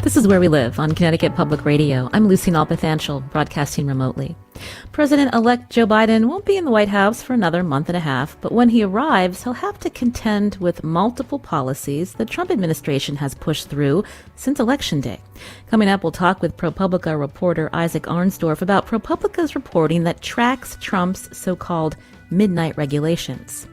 This is Where We Live on Connecticut Public Radio. I'm Lucy Nalpathanchel, broadcasting remotely. President-elect Joe Biden won't be in the White House for another month and a half, but when he arrives, he'll have to contend with multiple policies the Trump administration has pushed through since Election Day. Coming up, we'll talk with ProPublica reporter Isaac Arnsdorf about ProPublica's reporting that tracks Trump's so-called midnight regulations.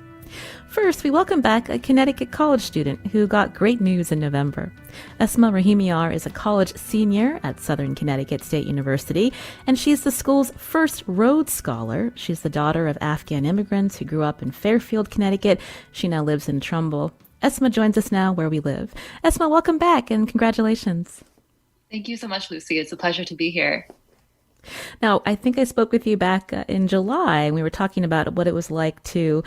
First, we welcome back a Connecticut college student who got great news in November. Asma Rahimyar is a college senior at Southern Connecticut State University, and she's the school's first Rhodes Scholar. She's the daughter of Afghan immigrants who grew up in Fairfield, Connecticut. She now lives in Trumbull. Esma joins us now where we live. Esma, welcome back and congratulations. Thank you so much, Lucy. It's a pleasure to be here. Now, I think I spoke with you back in July, and we were talking about what it was like to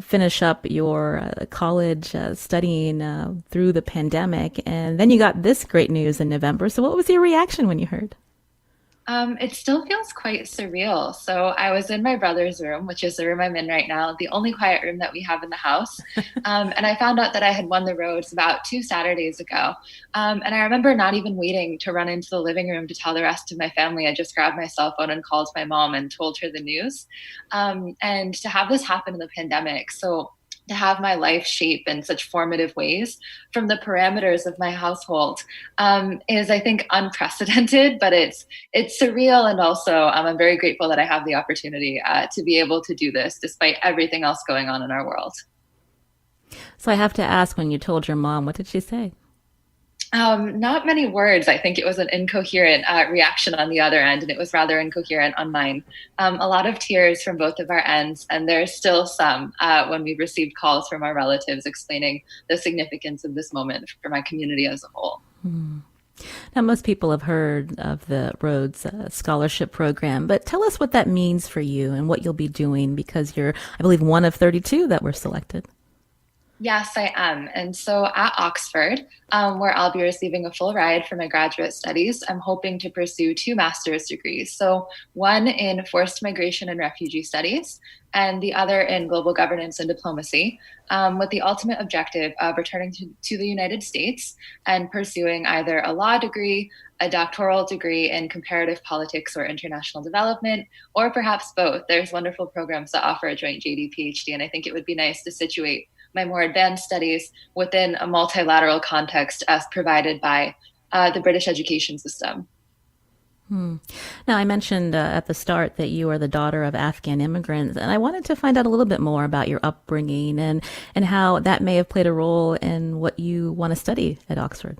finish up your college studying through the pandemic. And then you got this great news in November. So what was your reaction when you heard? It still feels quite surreal. So I was in my brother's room, which is the room I'm in right now, the only quiet room that we have in the house. And I found out that I had won the Rhodes about 2 Saturdays ago. And I remember not even waiting to run into the living room to tell the rest of my family. I just grabbed my cell phone and called my mom and told her the news. And to have this happen in the pandemic, so to have my life shape in such formative ways from the parameters of my household is, I think, unprecedented, but it's surreal. And also, I'm very grateful that I have the opportunity to be able to do this despite everything else going on in our world. So I have to ask, when you told your mom, what did she say? Not many words. I think it was an incoherent reaction on the other end, and it was rather incoherent on mine. A lot of tears from both of our ends, and there's still some when we've received calls from our relatives explaining the significance of this moment for my community as a whole. Now, most people have heard of the Rhodes Scholarship Program, but tell us what that means for you and what you'll be doing, because you're, I believe, one of 32 that were selected. Yes, I am. And so at Oxford, where I'll be receiving a full ride for my graduate studies, I'm hoping to pursue 2 master's degrees. So one in forced migration and refugee studies, and the other in global governance and diplomacy, with the ultimate objective of returning to the United States and pursuing either a law degree, a doctoral degree in comparative politics or international development, or perhaps both. There's wonderful programs that offer a joint JD PhD, and I think it would be nice to situate my more advanced studies within a multilateral context as provided by the British education system. Now, I mentioned at the start that you are the daughter of Afghan immigrants, and I wanted to find out a little bit more about your upbringing and how that may have played a role in what you want to study at Oxford.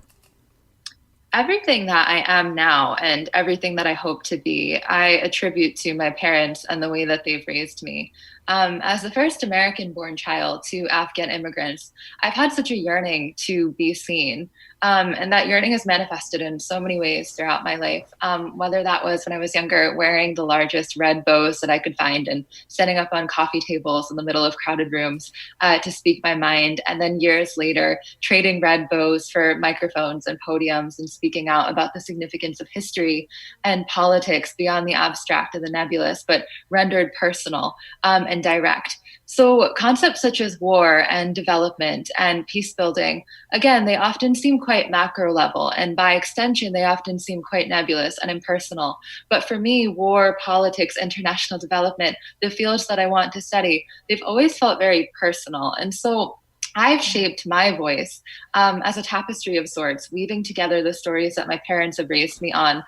Everything that I am now and everything that I hope to be, I attribute to my parents and the way that they've raised me. As the first American-born child to Afghan immigrants, I've had such a yearning to be seen. And that yearning is manifested in so many ways throughout my life, whether that was when I was younger, wearing the largest red bows that I could find and standing up on coffee tables in the middle of crowded rooms to speak my mind. And then years later, trading red bows for microphones and podiums and speaking out about the significance of history and politics beyond the abstract and the nebulous, but rendered personal and direct. So concepts such as war and development and peace building, again, they often seem quite macro level, and by extension, they often seem quite nebulous and impersonal. But for me, war, politics, international development, the fields that I want to study, they've always felt very personal. And so I've shaped my voice as a tapestry of sorts, weaving together the stories that my parents have raised me on,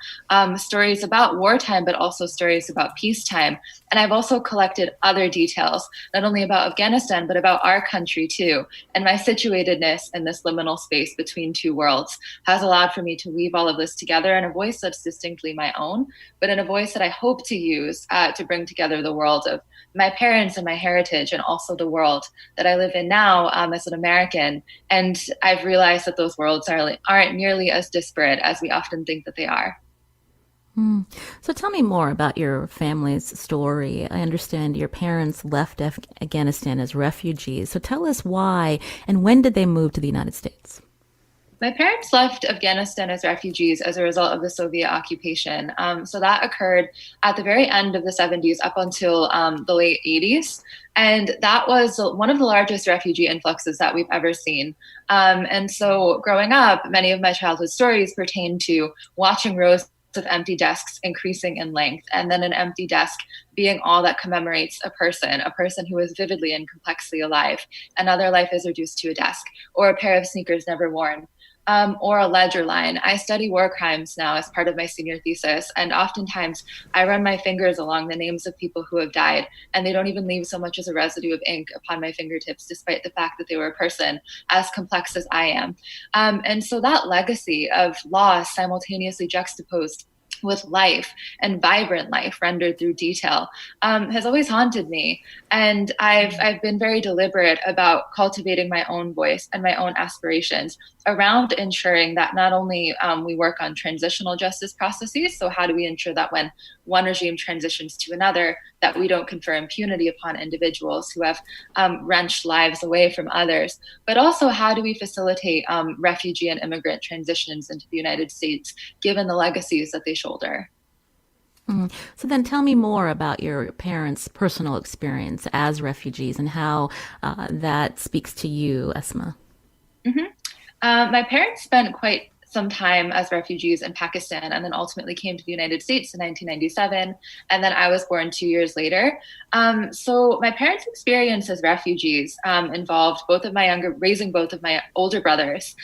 stories about wartime, but also stories about peacetime. And I've also collected other details, not only about Afghanistan, but about our country too. And my situatedness in this liminal space between 2 worlds has allowed for me to weave all of this together in a voice that's distinctly my own, but in a voice that I hope to use to bring together the world of my parents and my heritage, and also the world that I live in now as an American. And I've realized that those worlds aren't nearly as disparate as we often think that they are. So tell me more about your family's story. I understand your parents left Afghanistan as refugees. So tell us why and when did they move to the United States? My parents left Afghanistan as refugees as a result of the Soviet occupation. So that occurred at the very end of the 70s up until the late 80s. And that was one of the largest refugee influxes that we've ever seen. And so growing up, many of my childhood stories pertain to watching rows of empty desks increasing in length, and then an empty desk being all that commemorates a person who is vividly and complexly alive. Another life is reduced to a desk, or a pair of sneakers never worn. Or a ledger line. I study war crimes now as part of my senior thesis, and oftentimes I run my fingers along the names of people who have died, and they don't even leave so much as a residue of ink upon my fingertips, despite the fact that they were a person as complex as I am. And so that legacy of loss simultaneously juxtaposed with life and vibrant life rendered through detail has always haunted me. And I've been very deliberate about cultivating my own voice and my own aspirations around ensuring that not only we work on transitional justice processes, so how do we ensure that when one regime transitions to another, that we don't confer impunity upon individuals who have wrenched lives away from others, but also how do we facilitate refugee and immigrant transitions into the United States, given the legacies that they shoulder. So then tell me more about your parents' personal experience as refugees and how that speaks to you, Asma. My parents spent quite some time as refugees in Pakistan and then ultimately came to the United States in 1997. And then I was born 2 years later. So my parents' experience as refugees involved raising both of my older brothers.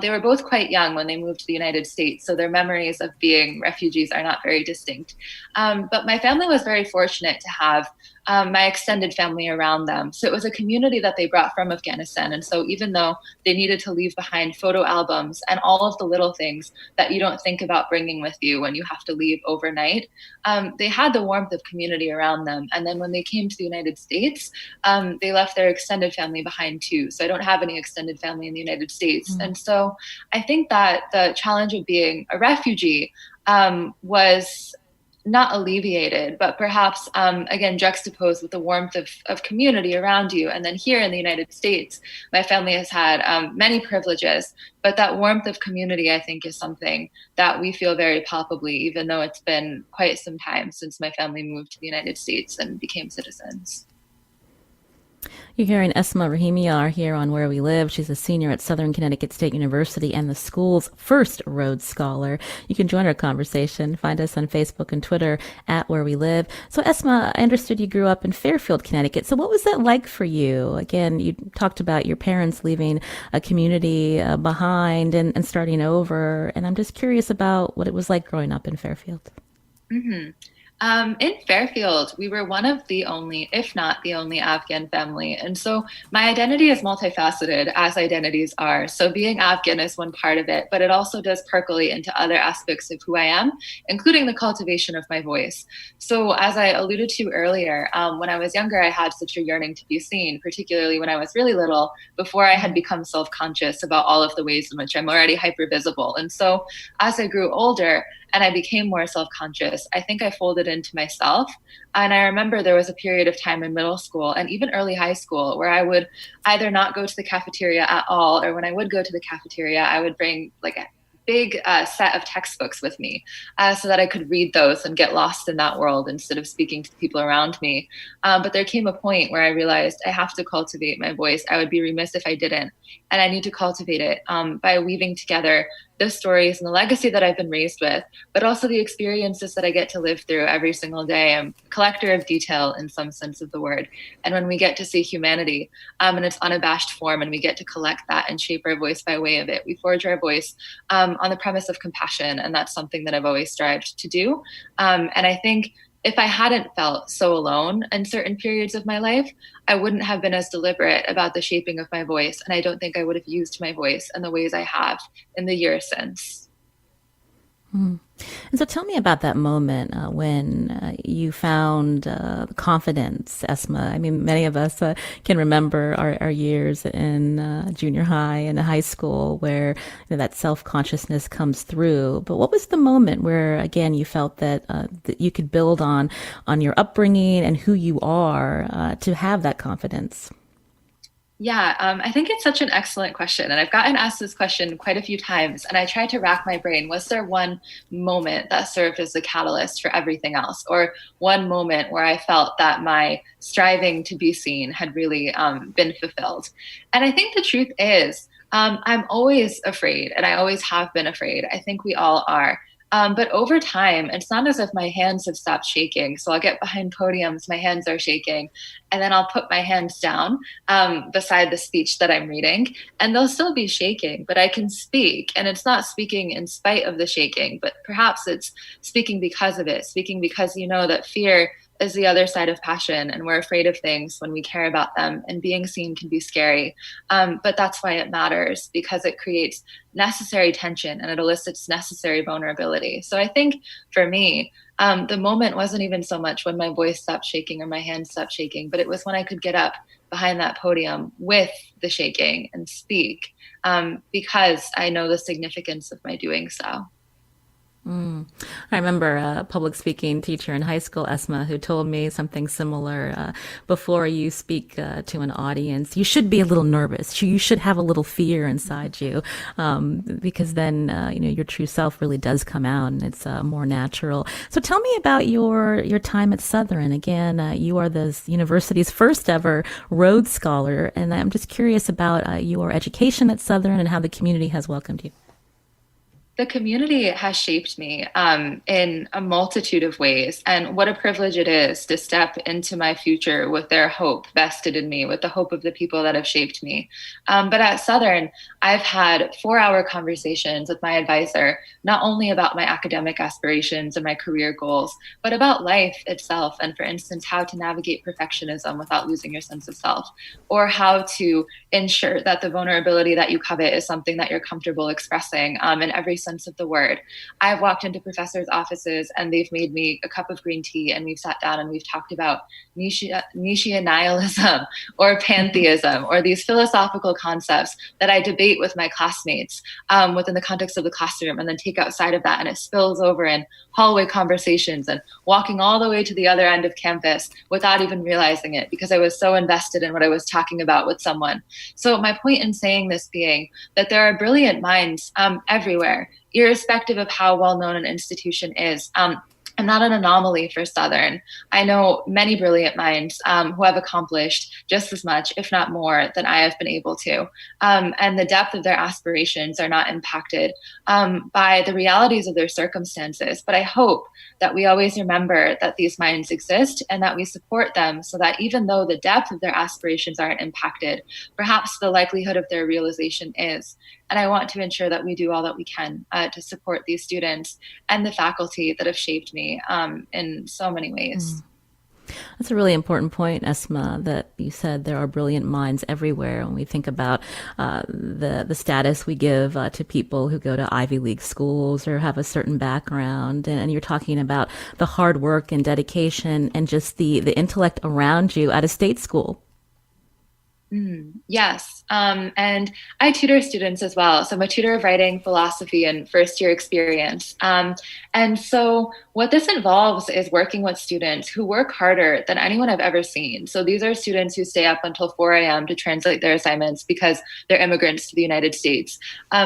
They were both quite young when they moved to the United States, so their memories of being refugees are not very distinct. But my family was very fortunate to have my extended family around them. So it was a community that they brought from Afghanistan. And so even though they needed to leave behind photo albums and all of the little things that you don't think about bringing with you when you have to leave overnight, they had the warmth of community around them. And then when they came to the United States, they left their extended family behind too. So I don't have any extended family in the United States. And so I think that the challenge of being a refugee was not alleviated, but perhaps, again, juxtaposed with the warmth of community around you. And then here in the United States, my family has had many privileges, but that warmth of community, I think, is something that we feel very palpably, even though it's been quite some time since my family moved to the United States and became citizens. You're hearing Asma Rahimyar here on Where We Live. She's a senior at Southern Connecticut State University and the school's first Rhodes Scholar. You can join our conversation. Find us on Facebook and Twitter at Where We Live. So Asma, I understood you grew up in Fairfield, Connecticut. So what was that like for you? Again, you talked about your parents leaving a community behind and starting over. And I'm just curious about what it was like growing up in Fairfield. In Fairfield, we were one of the only, if not the only, Afghan family. And so my identity is multifaceted, as identities are. So being Afghan is one part of it, but it also does percolate into other aspects of who I am, including the cultivation of my voice. So as I alluded to earlier, when I was younger, I had such a yearning to be seen, particularly when I was really little, before I had become self-conscious about all of the ways in which I'm already hyper-visible. And so as I grew older, and I became more self-conscious, I think I folded into myself. And I remember there was a period of time in middle school and even early high school where I would either not go to the cafeteria at all, or when I would go to the cafeteria, I would bring like a big set of textbooks with me so that I could read those and get lost in that world instead of speaking to the people around me. But there came a point where I realized I have to cultivate my voice. I would be remiss if I didn't. And I need to cultivate it by weaving together the stories and the legacy that I've been raised with, but also the experiences that I get to live through every single day. I'm a collector of detail in some sense of the word. And when we get to see humanity in its unabashed form, and we get to collect that and shape our voice by way of it, we forge our voice on the premise of compassion. And that's something that I've always strived to do. And I think if I hadn't felt so alone in certain periods of my life, I wouldn't have been as deliberate about the shaping of my voice. And I don't think I would have used my voice in the ways I have in the years since. And so tell me about that moment when you found confidence, Asma. I mean, many of us can remember our years in junior high and high school where that self-consciousness comes through. But what was the moment where, again, you felt that you could build on your upbringing and who you are to have that confidence? Yeah, I think it's such an excellent question. And I've gotten asked this question quite a few times. And I tried to rack my brain. Was there one moment that served as the catalyst for everything else? Or one moment where I felt that my striving to be seen had really been fulfilled? And I think the truth is, I'm always afraid, and I always have been afraid. I think we all are. But over time, it's not as if my hands have stopped shaking. So I'll get behind podiums, my hands are shaking, and then I'll put my hands down beside the speech that I'm reading, and they'll still be shaking, but I can speak. And it's not speaking in spite of the shaking, but perhaps it's speaking because of it, speaking because you know that fear is the other side of passion, and we're afraid of things when we care about them, and being seen can be scary. But that's why it matters, because it creates necessary tension and it elicits necessary vulnerability. So I think for me, the moment wasn't even so much when my voice stopped shaking or my hands stopped shaking, but it was when I could get up behind that podium with the shaking and speak, because I know the significance of my doing so. I remember a public speaking teacher in high school, Asma, who told me something similar. Before you speak to an audience, you should be a little nervous. You should have a little fear inside you, because then your true self really does come out, and it's more natural. So tell me about your time at Southern. Again, you are the university's first ever Rhodes Scholar, and I'm just curious about your education at Southern and how the community has welcomed you. The community has shaped me in a multitude of ways, and what a privilege it is to step into my future with their hope vested in me, with the hope of the people that have shaped me. But at Southern, I've had 4-hour conversations with my advisor, not only about my academic aspirations and my career goals, but about life itself. And for instance, how to navigate perfectionism without losing your sense of self, or how to ensure that the vulnerability that you covet is something that you're comfortable expressing in every sense of the word. I've walked into professors' offices and they've made me a cup of green tea, and we've sat down and we've talked about Nietzschean nihilism or pantheism or these philosophical concepts that I debate with my classmates within the context of the classroom, and then take outside of that, and it spills over in hallway conversations and walking all the way to the other end of campus without even realizing it, because I was so invested in what I was talking about with someone. So my point in saying this being that there are brilliant minds everywhere, irrespective of how well-known an institution is. I'm not an anomaly for Southern. I know many brilliant minds who have accomplished just as much, if not more, than I have been able to. And the depth of their aspirations are not impacted by the realities of their circumstances. But I hope that we always remember that these minds exist and that we support them, so that even though the depth of their aspirations aren't impacted, perhaps the likelihood of their realization is. And I want to ensure that we do all that we can to support these students and the faculty that have shaped me in so many ways. That's a really important point, Esma, that you said there are brilliant minds everywhere. When we think about the status we give to people who go to Ivy League schools or have a certain background, and you're talking about the hard work and dedication and just the intellect around you at a state school. Yes. And I tutor students as well. So I'm a tutor of writing, philosophy, and first year experience. And so what this involves is working with students who work harder than anyone I've ever seen. So these are students who stay up until 4 a.m. to translate their assignments because they're immigrants to the United States.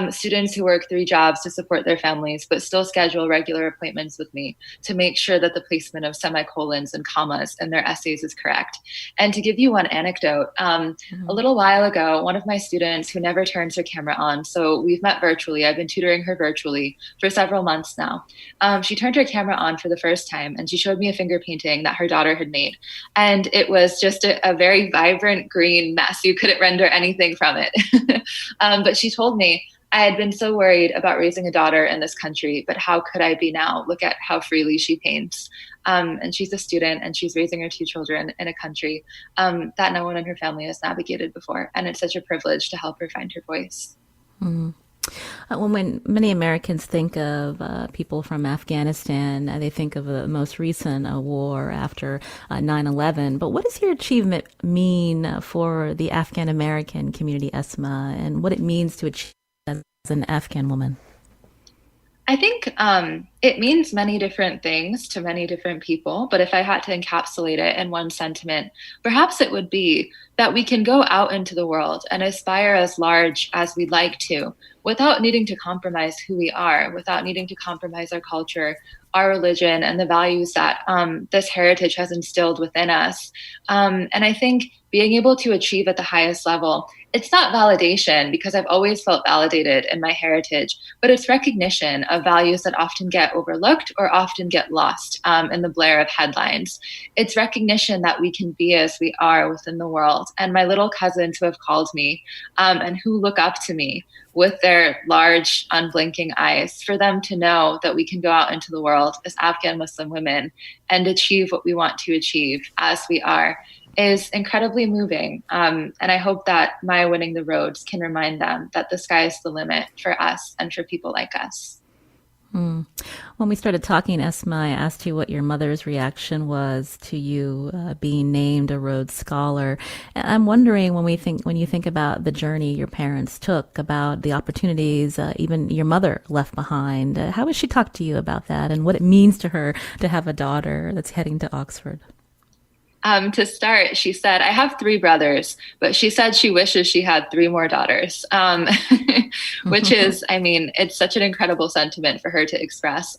Students who work 3 jobs to support their families, but still schedule regular appointments with me to make sure that the placement of semicolons and commas in their essays is correct. And to give you one anecdote, a little while ago, one of my students who never turns her camera on, so we've met virtually, I've been tutoring her virtually for several months now. She turned her camera on for the first time, and she showed me a finger painting that her daughter had made. And it was just a very vibrant green mess. You couldn't render anything from it. But she told me, I had been so worried about raising a daughter in this country, but how could I be now? Look at how freely she paints. And she's a student, and she's raising her 2 children in a country that no one in her family has navigated before. And it's such a privilege to help her find her voice. When many Americans think of people from Afghanistan, they think of the most recent war after 9/11. But what does your achievement mean for the Afghan American community, Esma, and what it means to achieve as an Afghan woman? I think it means many different things to many different people, but if I had to encapsulate it in one sentiment, perhaps it would be that we can go out into the world and aspire as large as we'd like to without needing to compromise who we are, without needing to compromise our culture, our religion, and the values that this heritage has instilled within us. And I think being able to achieve at the highest level, it's not validation, because I've always felt validated in my heritage, but it's recognition of values that often get overlooked or often get lost in the blare of headlines. It's recognition that we can be as we are within the world. And my little cousins who have called me and who look up to me with their large, unblinking eyes, for them to know that we can go out into the world as Afghan Muslim women and achieve what we want to achieve as we are, is incredibly moving. And I hope that my winning the Rhodes can remind them that the sky is the limit for us and for people like us. When we started talking, Esma, I asked you what your mother's reaction was to you being named a Rhodes Scholar. And I'm wondering, when you think about the journey your parents took, about the opportunities even your mother left behind, how has she talked to you about that and what it means to her to have a daughter that's heading to Oxford? To start, she said, I have 3 brothers, but she said she wishes she had 3 more daughters, which is, I mean, it's such an incredible sentiment for her to express,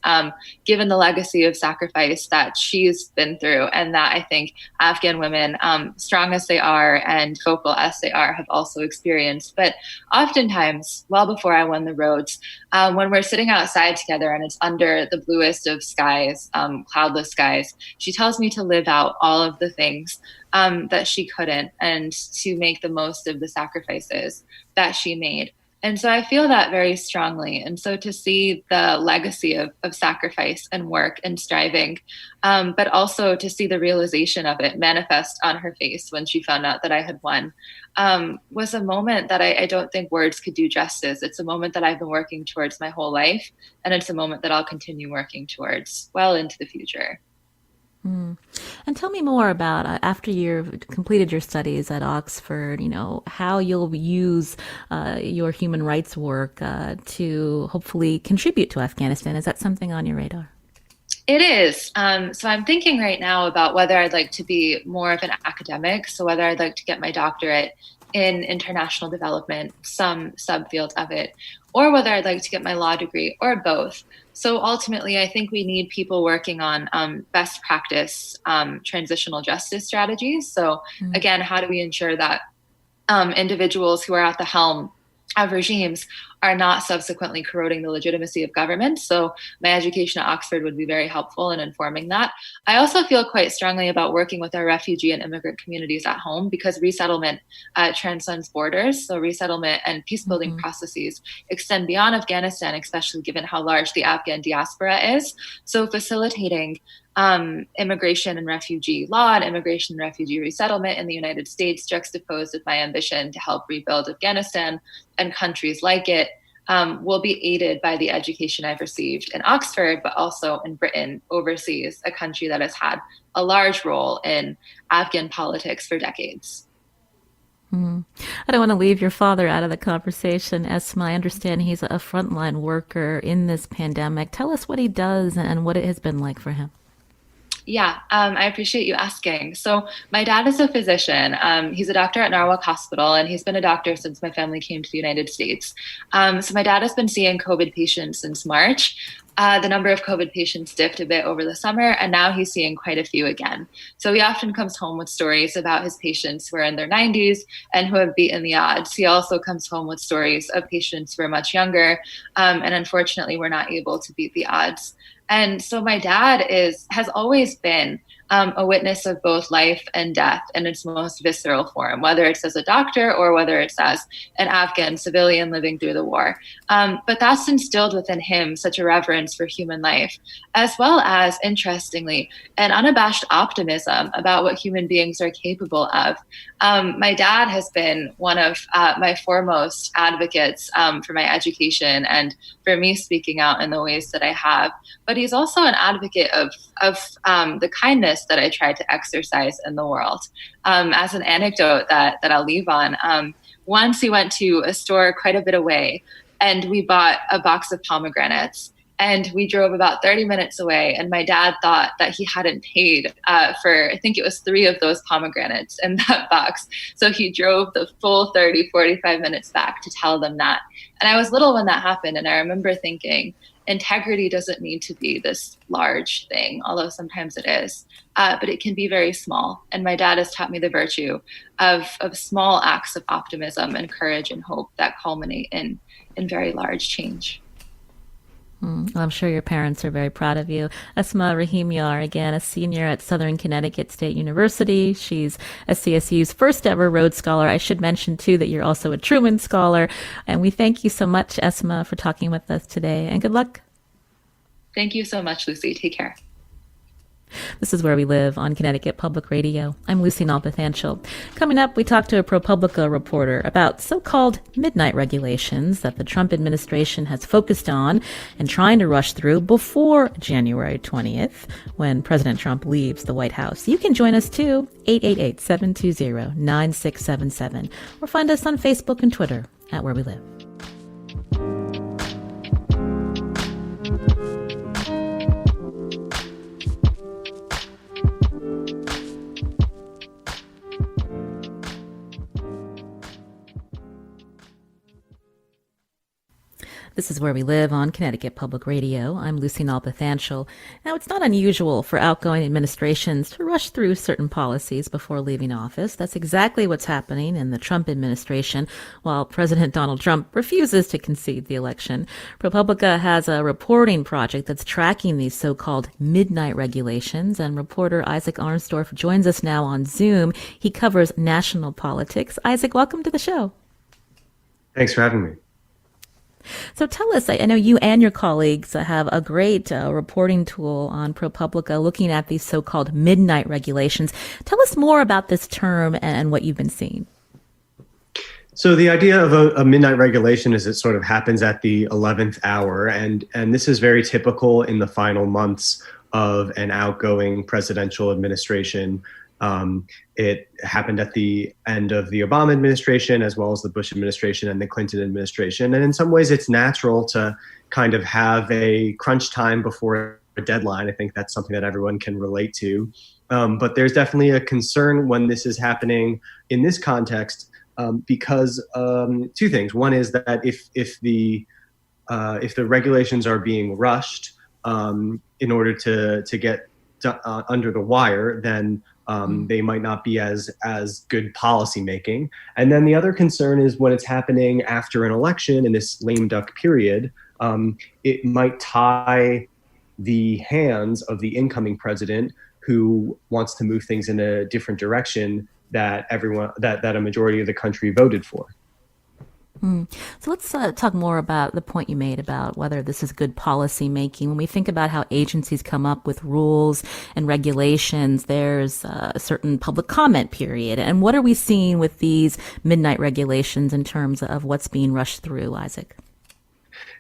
given the legacy of sacrifice that she's been through, and that I think Afghan women, strong as they are and vocal as they are, have also experienced. But oftentimes, well before I won the Rhodes, when we're sitting outside together and it's under the bluest of skies, cloudless skies, she tells me to live out all of the things that she couldn't, and to make the most of the sacrifices that she made. And so I feel that very strongly. And so to see the legacy of sacrifice and work and striving, but also to see the realization of it manifest on her face when she found out that I had won, was a moment that I don't think words could do justice. It's a moment that I've been working towards my whole life, and it's a moment that I'll continue working towards well into the future. And tell me more about, after you've completed your studies at Oxford, how you'll use your human rights work to hopefully contribute to Afghanistan. Is that something on your radar? It is. So I'm thinking right now about whether I'd like to be more of an academic, so whether I'd like to get my doctorate in international development, some subfield of it, or whether I'd like to get my law degree, or both. So ultimately, I think we need people working on best practice transitional justice strategies. So again, how do we ensure that individuals who are at the helm of regimes are not subsequently corroding the legitimacy of government? So my education at Oxford would be very helpful in informing that. I also feel quite strongly about working with our refugee and immigrant communities at home, because resettlement transcends borders. So resettlement and peacebuilding processes extend beyond Afghanistan, especially given how large the Afghan diaspora is. So facilitating immigration and refugee law and immigration and refugee resettlement in the United States, juxtaposed with my ambition to help rebuild Afghanistan and countries like it, will be aided by the education I've received in Oxford, but also in Britain, overseas, a country that has had a large role in Afghan politics for decades. I don't want to leave your father out of the conversation, Esma. I understand he's a frontline worker in this pandemic. Tell us what he does and what it has been like for him. Yeah, I appreciate you asking. So my dad is a physician. He's a doctor at Norwalk Hospital, and he's been a doctor since my family came to the United States. So my dad has been seeing COVID patients since March. The number of COVID patients dipped a bit over the summer, and now he's seeing quite a few again. So he often comes home with stories about his patients who are in their 90s and who have beaten the odds. He also comes home with stories of patients who are much younger, and unfortunately were not able to beat the odds. And so my dad has always been a witness of both life and death in its most visceral form, whether it's as a doctor or whether it's as an Afghan civilian living through the war. But that's instilled within him such a reverence for human life, as well as, interestingly, an unabashed optimism about what human beings are capable of. My dad has been one of my foremost advocates for my education and for me speaking out in the ways that I have. But he's also an advocate of the kindness that I try to exercise in the world. As an anecdote that I'll leave on, once he went to a store quite a bit away, and we bought a box of pomegranates. And we drove about 30 minutes away, and my dad thought that he hadn't paid for, I think it was 3 of those pomegranates in that box. So he drove the full 30, 45 minutes back to tell them that. And I was little when that happened, and I remember thinking, integrity doesn't need to be this large thing, although sometimes it is, but it can be very small. And my dad has taught me the virtue of small acts of optimism and courage and hope that culminate in very large change. Well, I'm sure your parents are very proud of you. Asma Rahimyar, again, a senior at Southern Connecticut State University. She's SCSU's first ever Rhodes Scholar. I should mention, too, that you're also a Truman Scholar. And we thank you so much, Asma, for talking with us today. And good luck. Thank you so much, Lucy. Take care. This is Where We Live on Connecticut Public Radio. I'm Lucy Nalpathanchel. Coming up, we talk to a ProPublica reporter about so-called midnight regulations that the Trump administration has focused on and trying to rush through before January 20th, when President Trump leaves the White House. You can join us too, 888-720-9677, or find us on Facebook and Twitter at Where We Live. This is Where We Live on Connecticut Public Radio. I'm Lucy Nalpathanchel. Now, it's not unusual for outgoing administrations to rush through certain policies before leaving office. That's exactly what's happening in the Trump administration, while President Donald Trump refuses to concede the election. ProPublica has a reporting project that's tracking these so-called midnight regulations, and reporter Isaac Arnsdorf joins us now on Zoom. He covers national politics. Isaac, welcome to the show. Thanks for having me. So tell us, I know you and your colleagues have a great reporting tool on ProPublica looking at these so-called midnight regulations. Tell us more about this term and what you've been seeing. So the idea of a midnight regulation is it sort of happens at the 11th hour, and this is very typical in the final months of an outgoing presidential administration. It happened at the end of the Obama administration, as well as the Bush administration and the Clinton administration. And in some ways, it's natural to kind of have a crunch time before a deadline. I think that's something that everyone can relate to. But there's definitely a concern when this is happening in this context because 2 things. One is that if the regulations are being rushed in order to get under the wire, then they might not be as good policy making. And then the other concern is when it's happening after an election in this lame duck period, it might tie the hands of the incoming president who wants to move things in a different direction that a majority of the country voted for. So let's talk more about the point you made about whether this is good policy making. When we think about how agencies come up with rules and regulations, there's a certain public comment period. And what are we seeing with these midnight regulations in terms of what's being rushed through, Isaac?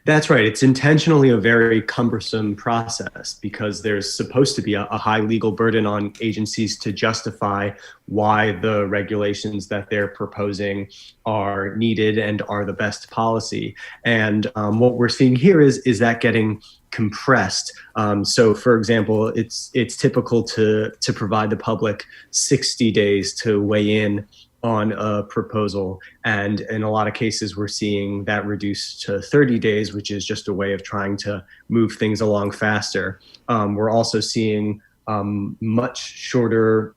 That's right. It's intentionally a very cumbersome process because there's supposed to be a high legal burden on agencies to justify why the regulations that they're proposing are needed and are the best policy. And what we're seeing here is that getting compressed. So, for example, it's typical to provide the public 60 days to weigh in on a proposal. And in a lot of cases, we're seeing that reduced to 30 days, which is just a way of trying to move things along faster. We're also seeing much shorter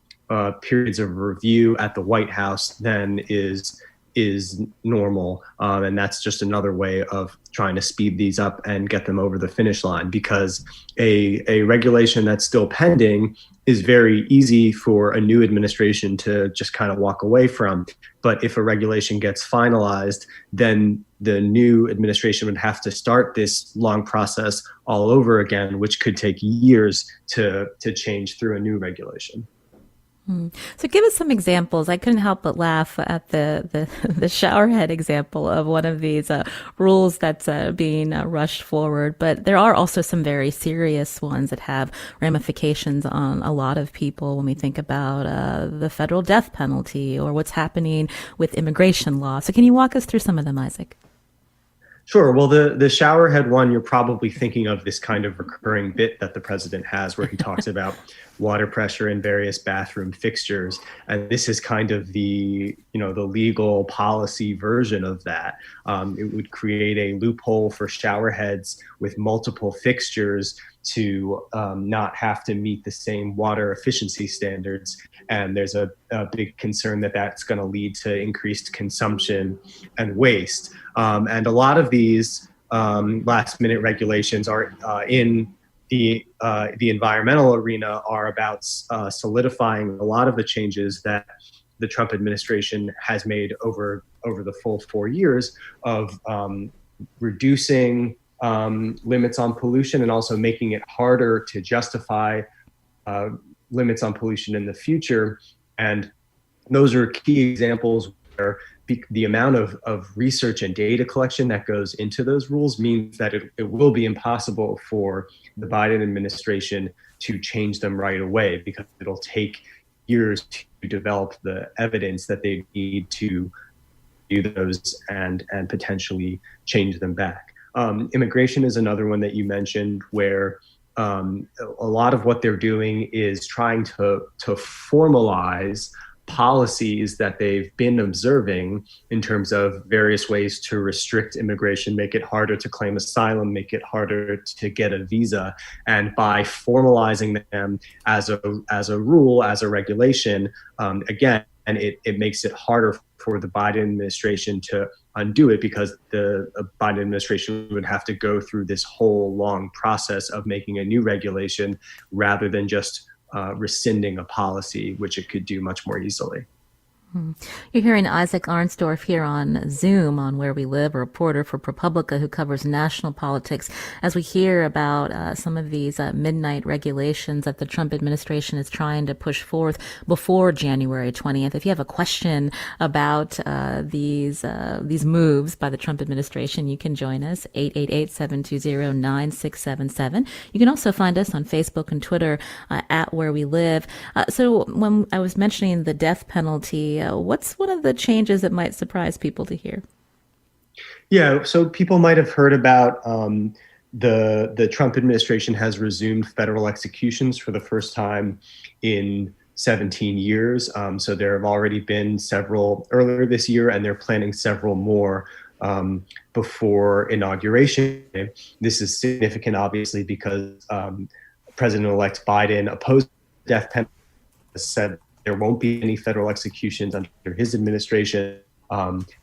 periods of review at the White House than is normal. And that's just another way of trying to speed these up and get them over the finish line, because a regulation that's still pending is very easy for a new administration to just kind of walk away from. But if a regulation gets finalized, then the new administration would have to start this long process all over again, which could take years to change through a new regulation. So give us some examples. I couldn't help but laugh at the showerhead example of one of these rules that's being rushed forward. But there are also some very serious ones that have ramifications on a lot of people when we think about the federal death penalty or what's happening with immigration law. So can you walk us through some of them, Isaac? Sure. Well, the showerhead one, you're probably thinking of this kind of recurring bit that the president has where he talks about water pressure in various bathroom fixtures. And this is kind of the legal policy version of that. It would create a loophole for showerheads with multiple fixtures to not have to meet the same water efficiency standards. And there's a big concern that that's going to lead to increased consumption and waste. And a lot of these last minute regulations are in the environmental arena are about solidifying a lot of the changes that the Trump administration has made over the full 4 years of reducing limits on pollution and also making it harder to justify limits on pollution in the future. And those are key examples where the amount of research and data collection that goes into those rules means that it will be impossible for the Biden administration to change them right away, because it'll take years to develop the evidence that they need to do those and potentially change them back. Immigration is another one that you mentioned, where a lot of what they're doing is trying to formalize policies that they've been observing in terms of various ways to restrict immigration, make it harder to claim asylum, make it harder to get a visa. And by formalizing them as a rule, as a regulation, again, and it makes it harder for the Biden administration to undo it, because the Biden administration would have to go through this whole long process of making a new regulation rather than just rescinding a policy, which it could do much more easily. You're hearing Isaac Arnsdorf here on Zoom on Where We Live, a reporter for ProPublica who covers national politics, as we hear about some of these midnight regulations that the Trump administration is trying to push forth before January 20th. If you have a question about these moves by the Trump administration, you can join us, 888-720-9677. You can also find us on Facebook and Twitter at Where We Live. So when I was mentioning the death penalty, what's one of the changes that might surprise people to hear? Yeah, so people might have heard about the Trump administration has resumed federal executions for the first time in 17 years. So there have already been several earlier this year, and they're planning several more before inauguration. This is significant, obviously, because President-elect Biden opposed the death penalty, said there won't be any federal executions under his administration,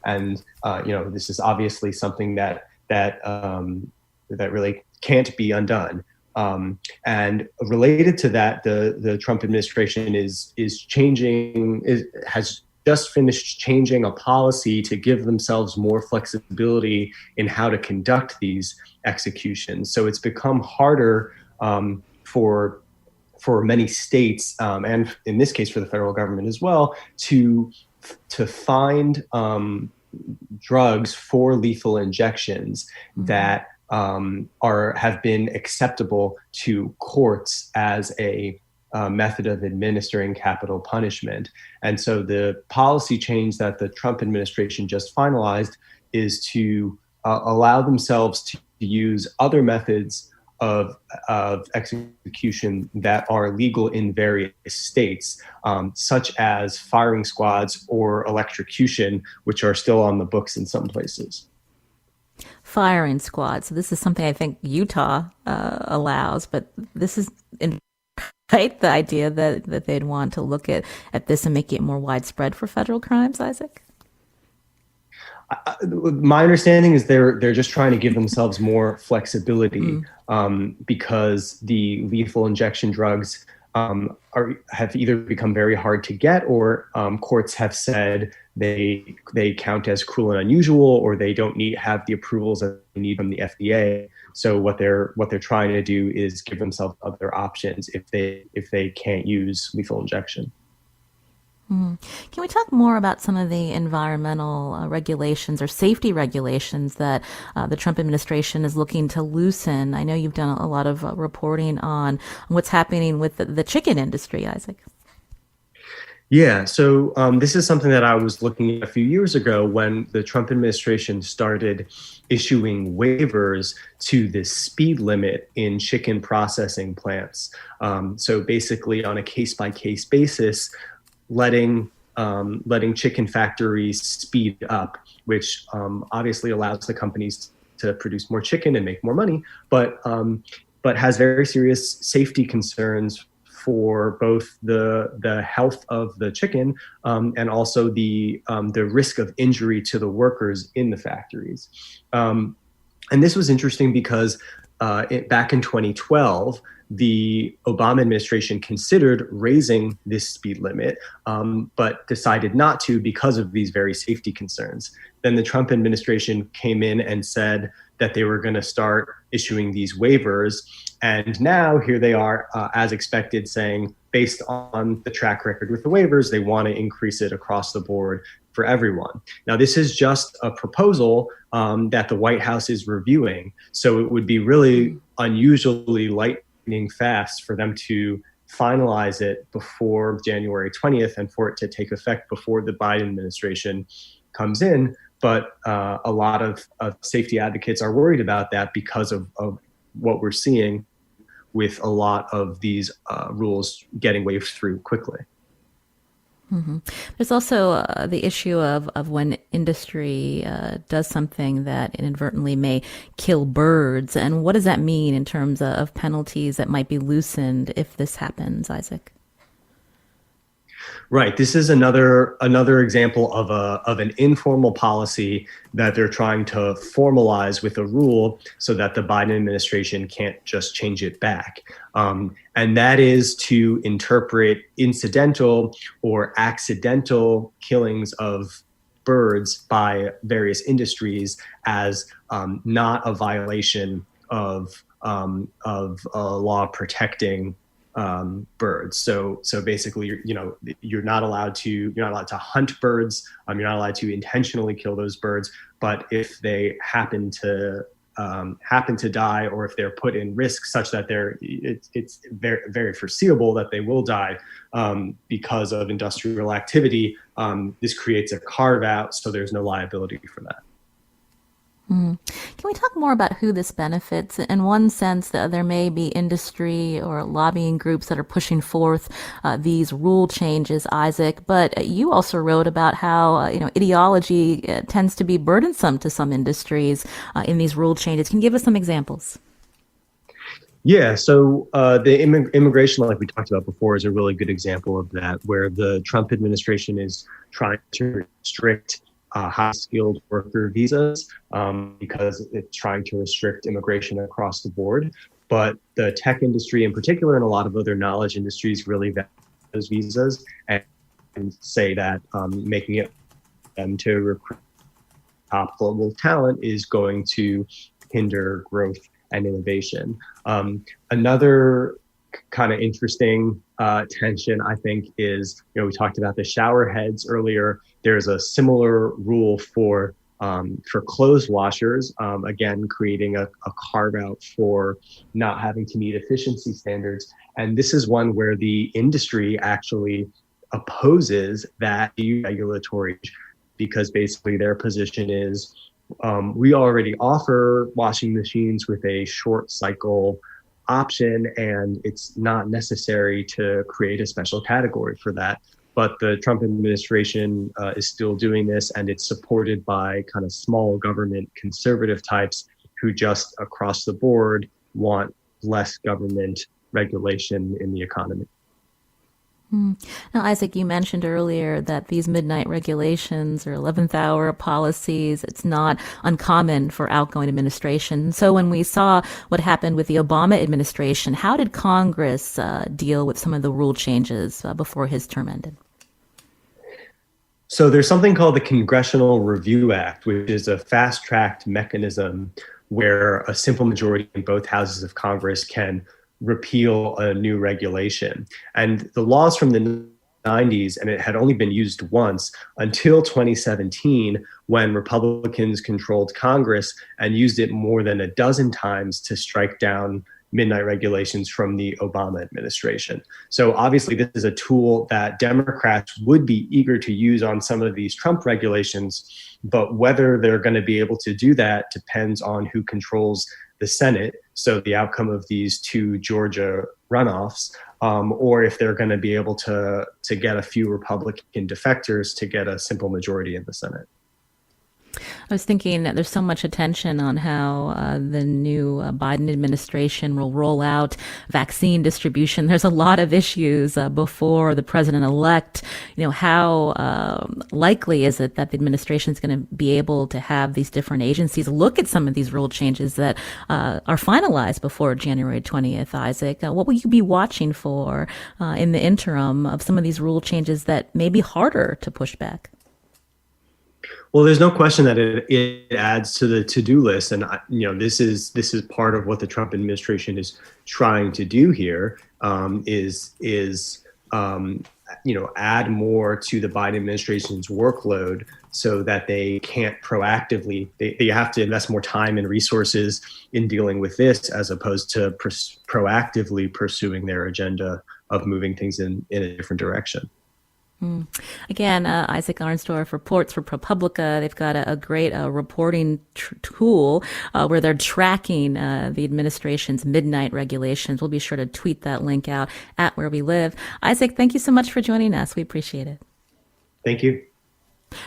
this is obviously something that really can't be undone. And related to that, the Trump administration has just finished changing a policy to give themselves more flexibility in how to conduct these executions. So it's become harder for many states, and in this case for the federal government as well, to find drugs for lethal injections that have been acceptable to courts as a method of administering capital punishment. And so the policy change that the Trump administration just finalized is to allow themselves to use other methods of execution that are legal in various states, such as firing squads or electrocution, which are still on the books in some places. Firing squads. So this is something I think Utah allows, but this is right, the idea that they'd want to look at this and make it more widespread for federal crimes, Isaac? My understanding is they're just trying to give themselves more flexibility because the lethal injection drugs have either become very hard to get, or courts have said they count as cruel and unusual, or they don't have the approvals that they need from the FDA. So what they're trying to do is give themselves other options if they can't use lethal injection. Can we talk more about some of the environmental regulations or safety regulations that the Trump administration is looking to loosen? I know you've done a lot of reporting on what's happening with the chicken industry, Isaac. Yeah, so this is something that I was looking at a few years ago when the Trump administration started issuing waivers to the speed limit in chicken processing plants. So basically, on a case-by-case basis, letting chicken factories speed up, which obviously allows the companies to produce more chicken and make more money, but has very serious safety concerns for both the health of the chicken and also the risk of injury to the workers in the factories. And this was interesting because back in 2012, the Obama administration considered raising this speed limit, but decided not to because of these very safety concerns. Then the Trump administration came in and said that they were going to start issuing these waivers. And now here they are, as expected, saying, based on the track record with the waivers, they want to increase it across the board for everyone. Now, this is just a proposal that the White House is reviewing. So it would be really unusually lightning fast for them to finalize it before January 20th and for it to take effect before the Biden administration comes in. But a lot of safety advocates are worried about that because of what we're seeing with a lot of these rules getting waved through quickly. Mm-hmm. There's also the issue of when industry does something that inadvertently may kill birds. And what does that mean in terms of penalties that might be loosened if this happens, Isaac? Right. This is another example of an informal policy that they're trying to formalize with a rule so that the Biden administration can't just change it back. And that is to interpret incidental or accidental killings of birds by various industries as not a violation of a law protecting birds. So basically, you're not allowed to hunt birds. You're not allowed to intentionally kill those birds. But if they happen to die, or if they're put in risk such that it's very, very foreseeable that they will die because of industrial activity, this creates a carve out, so there's no liability for that. Can we talk more about who this benefits? In one sense, there may be industry or lobbying groups that are pushing forth these rule changes, Isaac, but you also wrote about how ideology tends to be burdensome to some industries in these rule changes. Can you give us some examples? Yeah, so the immigration, like we talked about before, is a really good example of that, where the Trump administration is trying to restrict high-skilled worker visas because it's trying to restrict immigration across the board. But the tech industry in particular, and a lot of other knowledge industries, really value those visas and say that making it them to recruit top global talent is going to hinder growth and innovation. Another kind of interesting tension, I think, is, we talked about the shower heads earlier. There's a similar rule for clothes washers, again, creating a carve out for not having to meet efficiency standards. And this is one where the industry actually opposes that regulatory, because basically their position is, we already offer washing machines with a short cycle option, and it's not necessary to create a special category for that. But the Trump administration is still doing this, and it's supported by kind of small government conservative types who just across the board want less government regulation in the economy. Now, Isaac, you mentioned earlier that these midnight regulations or 11th hour policies, it's not uncommon for outgoing administration. So when we saw what happened with the Obama administration, how did Congress deal with some of the rule changes before his term ended? So there's something called the Congressional Review Act, which is a fast-tracked mechanism where a simple majority in both houses of Congress can repeal a new regulation. And the laws from the 90s, and it had only been used once until 2017, when Republicans controlled Congress and used it more than a dozen times to strike down midnight regulations from the Obama administration. So obviously this is a tool that Democrats would be eager to use on some of these Trump regulations, but whether they're going to be able to do that depends on who controls the Senate. So the outcome of these two Georgia runoffs, or if they're going to be able to get a few Republican defectors to get a simple majority in the Senate. I was thinking that there's so much attention on how the new Biden administration will roll out vaccine distribution. There's a lot of issues before the president-elect. How likely is it that the administration is going to be able to have these different agencies look at some of these rule changes that are finalized before January 20th, Isaac? What will you be watching for in the interim of some of these rule changes that may be harder to push back? Well, there's no question that it adds to the to-do list, and this is part of what the Trump administration is trying to do here. Is add more to the Biden administration's workload so that they can't proactively. They have to invest more time and resources in dealing with this, as opposed to proactively pursuing their agenda of moving things in a different direction. Again, Isaac Arnsdorf reports for ProPublica. They've got a great reporting tool where they're tracking the administration's midnight regulations. We'll be sure to tweet that link out at Where We Live. Isaac, thank you so much for joining us. We appreciate it. Thank you.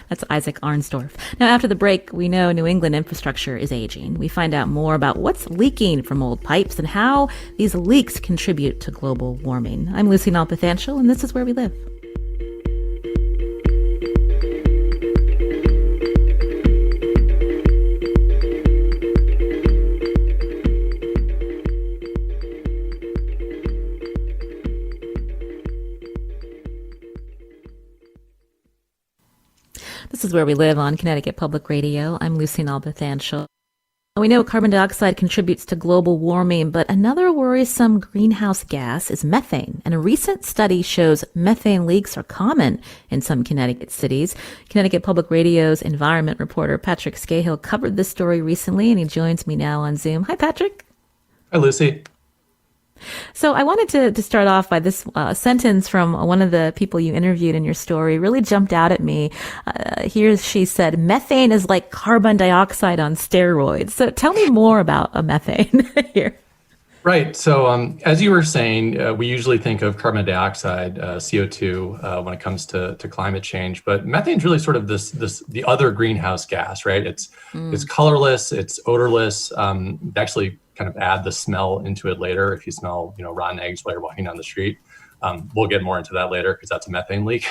That's Isaac Arnsdorf. Now, after the break, we know New England infrastructure is aging. We find out more about what's leaking from old pipes and how these leaks contribute to global warming. I'm Lucy Nalpathanchel, and this is Where We Live. This is Where We Live on Connecticut Public Radio. I'm Lucy Nalpathanchel. We know carbon dioxide contributes to global warming, but another worrisome greenhouse gas is methane. And a recent study shows methane leaks are common in some Connecticut cities. Connecticut Public Radio's environment reporter Patrick Skahill covered this story recently, and he joins me now on Zoom. Hi, Patrick. Hi, Lucy. So I wanted to start off by this sentence from one of the people you interviewed in your story. Really jumped out at me. Here she said, methane is like carbon dioxide on steroids. So tell me more about methane here. Right. So as you were saying, we usually think of carbon dioxide, CO2, when it comes to climate change. But methane is really sort of the other greenhouse gas, right? It's colorless, it's odorless. Actually kind of add the smell into it later. If you smell, rotten eggs while you're walking down the street, we'll get more into that later because that's a methane leak.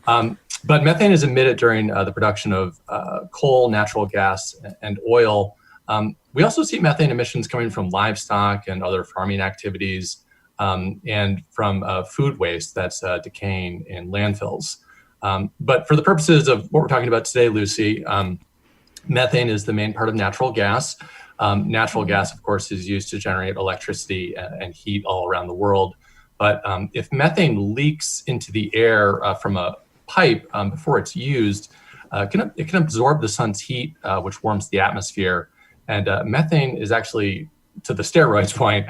But methane is emitted during the production of coal, natural gas, and oil. We also see methane emissions coming from livestock and other farming activities, and from food waste that's decaying in landfills. But for the purposes of what we're talking about today, Lucy, methane is the main part of natural gas. Natural gas, of course, is used to generate electricity and heat all around the world. But if methane leaks into the air from a pipe before it's used, it can absorb the sun's heat, which warms the atmosphere. And methane is actually, to the steroids point,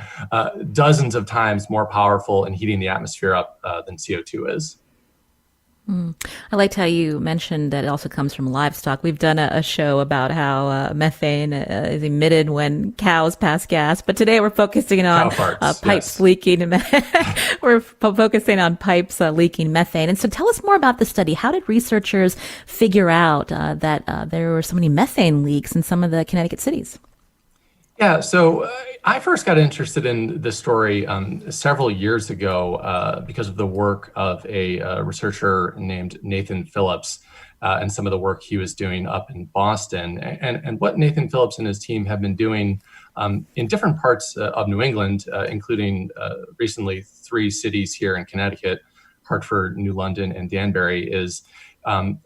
dozens of times more powerful in heating the atmosphere up than CO2 is. I liked how you mentioned that it also comes from livestock. We've done a show about how methane is emitted when cows pass gas, but today we're focusing on pipes leaking. We're focusing on pipes leaking methane. And so tell us more about the study. How did researchers figure out that there were so many methane leaks in some of the Connecticut cities? Yeah, so I first got interested in this story several years ago because of the work of a researcher named Nathan Phillips and some of the work he was doing up in Boston. And what Nathan Phillips and his team have been doing in different parts of New England, including recently 3 cities here in Connecticut, Hartford, New London, and Danbury, is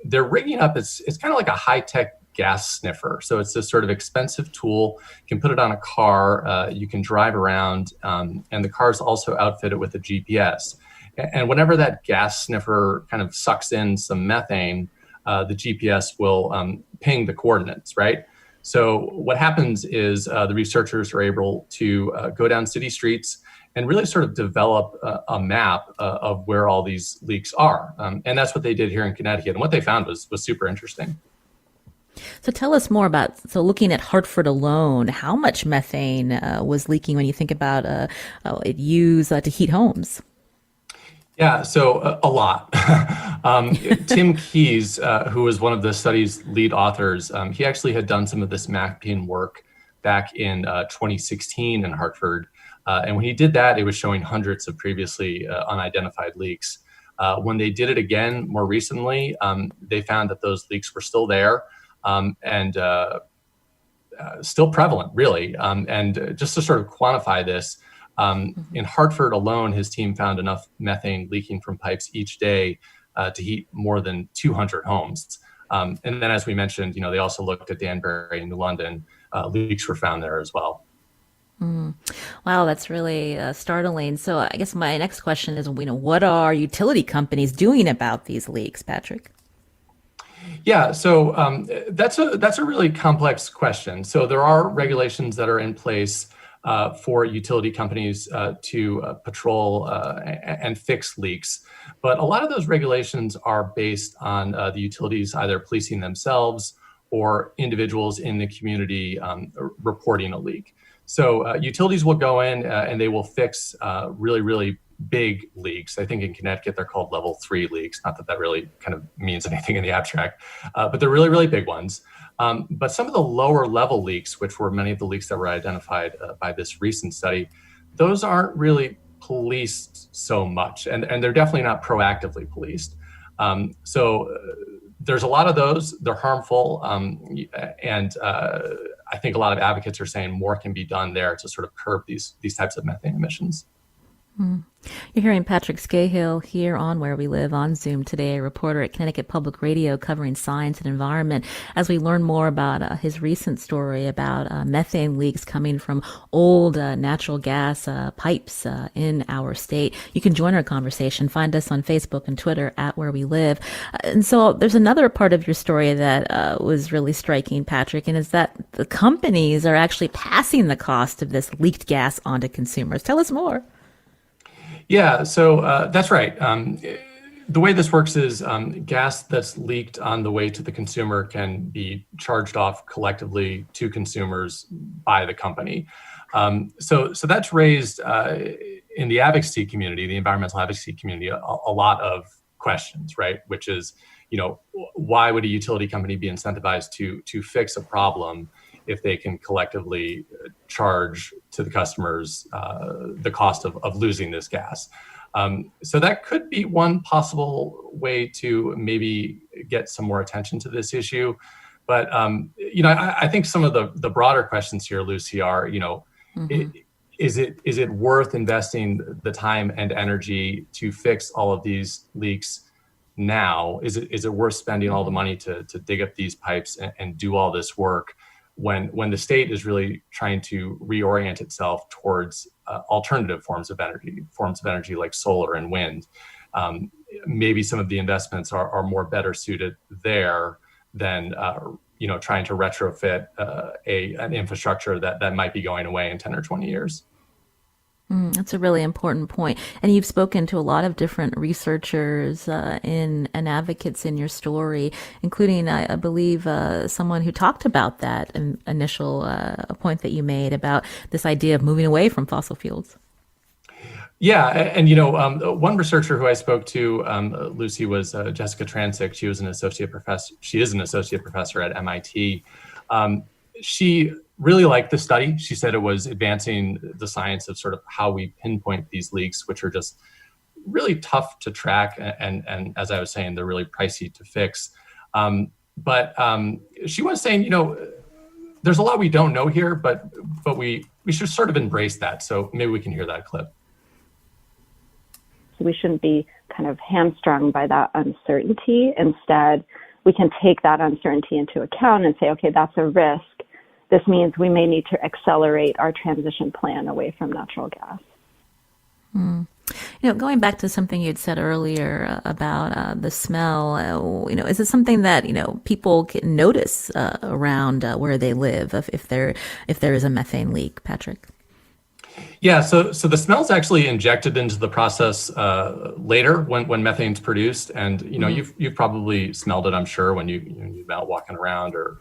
they're rigging up, it's kind of like a high-tech gas sniffer. So it's this sort of expensive tool. You can put it on a car, you can drive around, and the car's also outfitted with a GPS. And whenever that gas sniffer kind of sucks in some methane, the GPS will ping the coordinates, right? So what happens is the researchers are able to go down city streets and really sort of develop a map of where all these leaks are. And that's what they did here in Connecticut. And what they found was super interesting. So tell us more about, so looking at Hartford alone, how much methane was leaking when you think about it used to heat homes? Yeah, so a lot. Tim Keyes, who was one of the study's lead authors, he actually had done some of this mapping work back in 2016 in Hartford. And when he did that, it was showing hundreds of previously unidentified leaks. When they did it again more recently, they found that those leaks were still there and still prevalent, really. And just to sort of quantify this, in Hartford alone, his team found enough methane leaking from pipes each day to heat more than 200 homes. And then, as we mentioned, they also looked at Danbury and New London. Leaks were found there as well. Wow, that's really startling. So I guess my next question is, what are utility companies doing about these leaks, Patrick? Yeah, so that's a really complex question. So there are regulations that are in place for utility companies to patrol and fix leaks. But a lot of those regulations are based on the utilities either policing themselves or individuals in the community reporting a leak. So utilities will go in and they will fix really, really big leaks. I think in Connecticut, they're called level 3 leaks. Not that that really kind of means anything in the abstract, but they're really, really big ones. But some of the lower level leaks, which were many of the leaks that were identified by this recent study, those aren't really policed so much, and they're definitely not proactively policed. So there's a lot of those. They're harmful, and I think a lot of advocates are saying more can be done there to sort of curb these types of methane emissions. You're hearing Patrick Skahill here on Where We Live on Zoom today, a reporter at Connecticut Public Radio covering science and environment, as we learn more about his recent story about methane leaks coming from old natural gas pipes in our state. You can join our conversation. Find us on Facebook and Twitter at Where We Live. And so there's another part of your story that was really striking, Patrick, and is that the companies are actually passing the cost of this leaked gas onto consumers. Tell us more. Yeah, so that's right. The way this works is gas that's leaked on the way to the consumer can be charged off collectively to consumers by the company. So that's raised in the advocacy community, the environmental advocacy community, a lot of questions, right? Which is, why would a utility company be incentivized to fix a problem if they can collectively charge to the customers the cost of losing this gas? So that could be one possible way to maybe get some more attention to this issue. But, I think some of the broader questions here, Lucy, are, is it worth investing the time and energy to fix all of these leaks now? Is it worth spending all the money to dig up these pipes and do all this work when the state is really trying to reorient itself towards alternative forms of energy like solar and wind? Maybe some of the investments are more better suited there than trying to retrofit an infrastructure that might be going away in 10 or 20 years. That's a really important point. And you've spoken to a lot of different researchers and advocates in your story, including, I believe, someone who talked about that initial point that you made about this idea of moving away from fossil fuels. Yeah, and one researcher who I spoke to, Lucy, was Jessica Transick. She was an associate professor. She is an associate professor at MIT. She really liked the study. She said it was advancing the science of sort of how we pinpoint these leaks, which are just really tough to track. And as I was saying, they're really pricey to fix. But she was saying, there's a lot we don't know here, but we should sort of embrace that. So maybe we can hear that clip. We shouldn't be kind of hamstrung by that uncertainty. Instead, we can take that uncertainty into account and say, okay, that's a risk. This means we may need to accelerate our transition plan away from natural gas. Going back to something you'd said earlier about the smell, is it something that people can notice around where they live if there is a methane leak, Patrick? Yeah, so the smell is actually injected into the process later when methane's produced, and you've probably smelled it, I'm sure, when you're out walking around or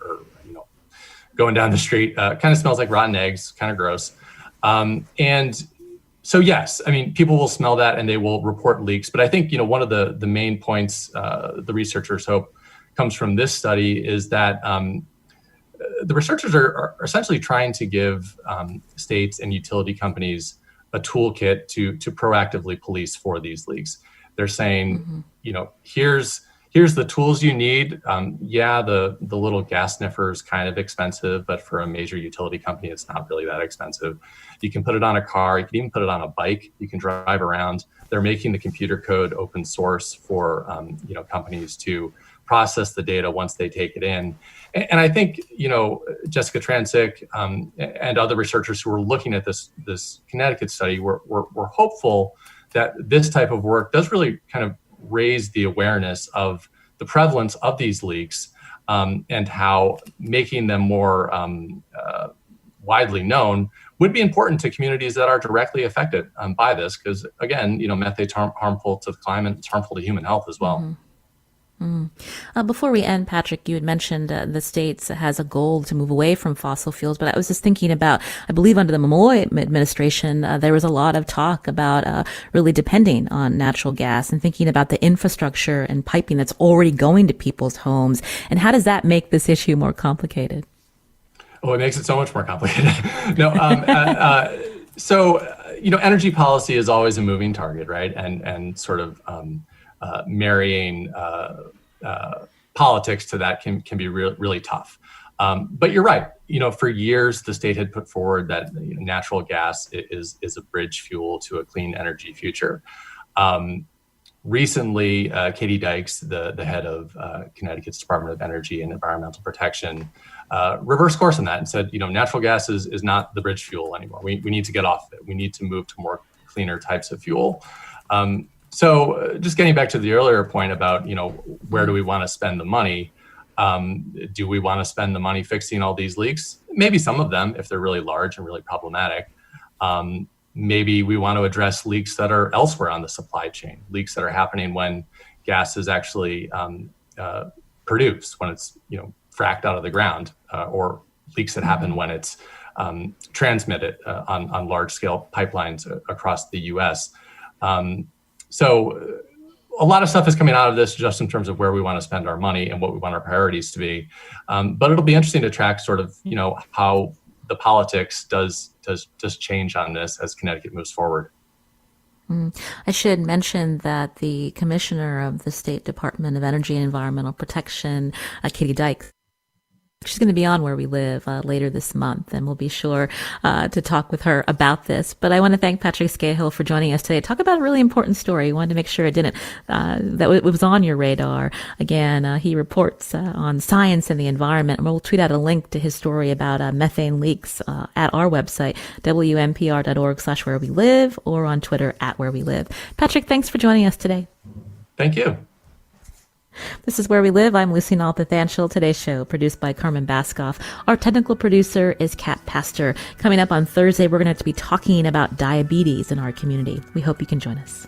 going down the street. Kind of smells like rotten eggs, kind of gross. And so yes, I mean, people will smell that and they will report leaks. But I think one of the main points the researchers hope comes from this study is that the researchers are essentially trying to give states and utility companies a toolkit to proactively police for these leaks. They're saying, here's the tools you need. The little gas sniffer is kind of expensive, but for a major utility company, it's not really that expensive. You can put it on a car. You can even put it on a bike. You can drive around. They're making the computer code open source for companies to process the data once they take it in. And I think, Jessica Transick and other researchers who are looking at this Connecticut study, we're hopeful that this type of work does really kind of raise the awareness of the prevalence of these leaks and how making them more widely known would be important to communities that are directly affected by this. Because again, methane's harmful to the climate, it's harmful to human health as well. Mm-hmm. Before we end, Patrick, you had mentioned the states has a goal to move away from fossil fuels, but I was just thinking about, I believe under the Malloy administration, there was a lot of talk about really depending on natural gas and thinking about the infrastructure and piping that's already going to people's homes. And how does that make this issue more complicated? Oh, it makes it so much more complicated. No, energy policy is always a moving target, right? And sort of marrying politics to that can be really tough. But you're right. For years, the state had put forward that natural gas is a bridge fuel to a clean energy future. Recently, Katie Dykes, the head of Connecticut's Department of Energy and Environmental Protection, reversed course on that and said, natural gas is not the bridge fuel anymore. We need to get off it. We need to move to more cleaner types of fuel. So just getting back to the earlier point about, where do we want to spend the money? Do we want to spend the money fixing all these leaks? Maybe some of them, if they're really large and really problematic. Maybe we want to address leaks that are elsewhere on the supply chain, leaks that are happening when gas is actually produced, when it's fracked out of the ground, or leaks that happen when it's transmitted on large-scale pipelines across the U.S. So a lot of stuff is coming out of this just in terms of where we want to spend our money and what we want our priorities to be. But it'll be interesting to track sort of, how the politics does change on this as Connecticut moves forward. I should mention that the commissioner of the State Department of Energy and Environmental Protection, Katie Dykes, she's going to be on Where We Live later this month, and we'll be sure to talk with her about this. But I want to thank Patrick Skahill for joining us today. Talk about a really important story. I wanted to make sure that it was on your radar. Again, he reports on science and the environment. And we'll tweet out a link to his story about methane leaks at our website, wnpr.org/wherewelive, or on Twitter @wherewelive. Patrick, thanks for joining us today. Thank you. This is Where We Live. I'm Lucy Nalpathanchil. Today's show produced by Carmen Baskoff. Our technical producer is Kat Pastor. Coming up on Thursday, we're going to be talking about diabetes in our community. We hope you can join us.